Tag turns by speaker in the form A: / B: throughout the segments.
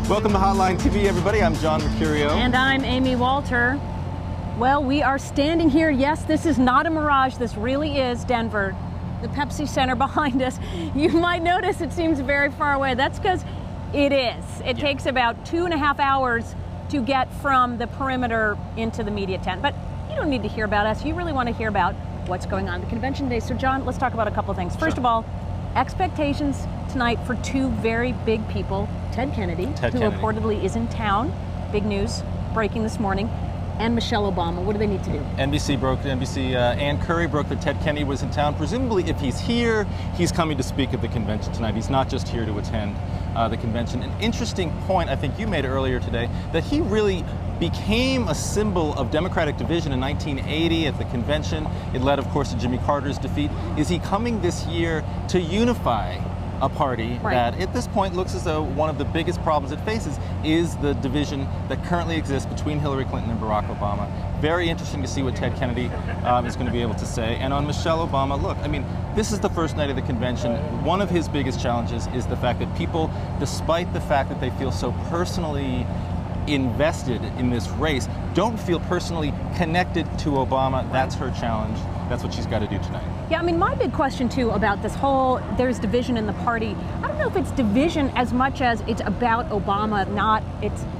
A: Welcome to Hotline TV, everybody. I'm John Mercurio.
B: And I'm Amy Walter. Well, we are standing here. Yes, this is not a mirage. This really is Denver. The Pepsi Center behind us. You might notice it seems very far away. That's because it is. It takes about 2.5 hours to get from the perimeter into the media tent. But you don't need to hear about us. You really want to hear about what's going on at the convention day. So, John, let's talk about a couple of things. First of all, expectations tonight for two very big people. Ted Kennedy, who reportedly is in town. Big news breaking this morning. And Michelle Obama. What do they need to do?
A: NBC Ann Curry broke that Ted Kennedy was in town. Presumably, if he's here, he's coming to speak at the convention tonight. He's not just here to attend the convention. An interesting point I think you made earlier today, that he really became a symbol of Democratic division in 1980 at the convention. It led, of course, to Jimmy Carter's defeat. Is he coming this year to unify a party that at this point looks as though one of the biggest problems it faces is the division that currently exists between Hillary Clinton and Barack Obama? Very interesting to see what Ted Kennedy is going to be able to say. And on Michelle Obama, look, I mean, this is the first night of the convention. One of his biggest challenges is the fact that people, despite the fact that they feel so personally invested in this race, don't feel personally connected to Obama. That's her challenge. That's what she's got to do tonight.
B: Yeah, I mean, my big question, too, about this whole, there's division in the party. I don't know if it's division as much as it's about Obama,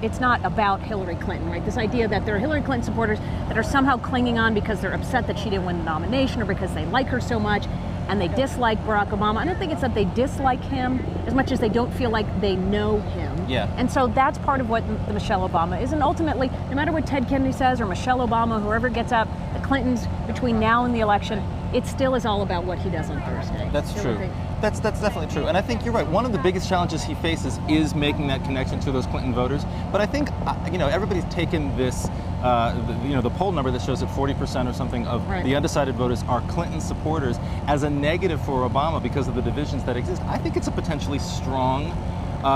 B: it's not about Hillary Clinton, right? This idea that there are Hillary Clinton supporters that are somehow clinging on because they're upset that she didn't win the nomination or because they like her so much and they dislike Barack Obama. I don't think it's that they dislike him as much as they don't feel like they know him.
A: Yeah.
B: And so that's part of what the Michelle Obama is. And ultimately, no matter what Ted Kennedy says or Michelle Obama, whoever gets up, the Clintons, between now and the election, it still is all about what he does on Thursday.
A: That's true. That's definitely true. And I think you're right. One of the biggest challenges he faces is making that connection to those Clinton voters. But I think, everybody's taken this, the poll number that shows that 40% or something of the undecided voters are Clinton supporters as a negative for Obama because of the divisions that exist. I think it's a potentially strong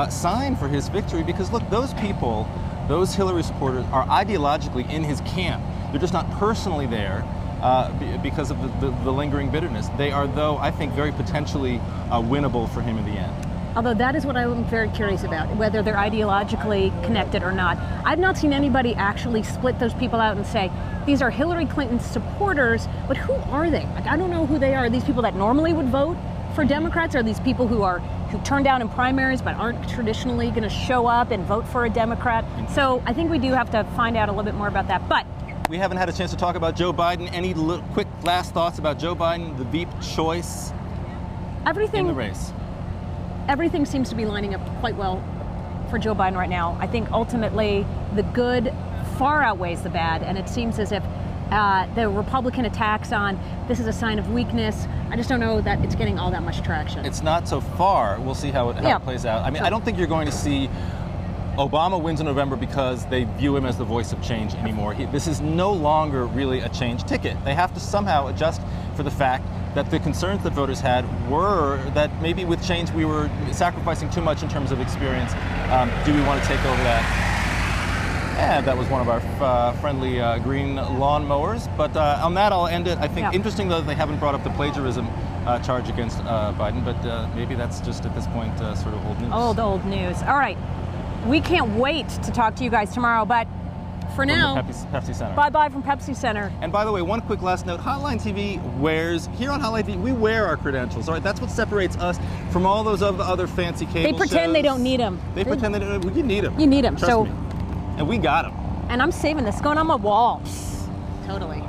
A: sign for his victory because, look, those people, those Hillary supporters are ideologically in his camp. They're just not personally there. Because of the lingering bitterness. They are, though, I think, very potentially winnable for him in the end.
B: Although that is what I'm very curious about, whether they're ideologically connected or not. I've not seen anybody actually split those people out and say, these are Hillary Clinton supporters, but who are they? Like, I don't know who they are. Are these people that normally would vote for Democrats? Are these people who turn down in primaries but aren't traditionally going to show up and vote for a Democrat? So I think we do have to find out a little bit more about that. But
A: we haven't had a chance to talk about Joe Biden. Any quick last thoughts about Joe Biden, the Veep choice in the race?
B: Everything seems to be lining up quite well for Joe Biden right now. I think ultimately the good far outweighs the bad, and it seems as if the Republican attacks on this is a sign of weakness. I just don't know that it's getting all that much traction.
A: It's not so far. We'll see how it plays out. I mean, I don't think you're going to see Obama wins in November because they view him as the voice of change anymore. This is no longer really a change ticket. They have to somehow adjust for the fact that the concerns that voters had were that maybe with change we were sacrificing too much in terms of experience. Do we want to take over that? And that was one of our friendly green lawn mowers. But on that, I'll end it. I think interesting, though, that they haven't brought up the plagiarism charge against Biden, but maybe that's just at this point sort of old news.
B: Old news. All right. We can't wait to talk to you guys tomorrow, but for now,
A: Pepsi Center.
B: Bye-bye from Pepsi Center.
A: And by the way, one quick last note, Hotline TV here on Hotline TV, we wear our credentials, all right? That's what separates us from all those other fancy cable shows.
B: They pretend they don't need them.
A: They pretend they don't. You need them.
B: You need them.
A: Trust me. And we got them.
B: And I'm saving this, going on my wall. Totally.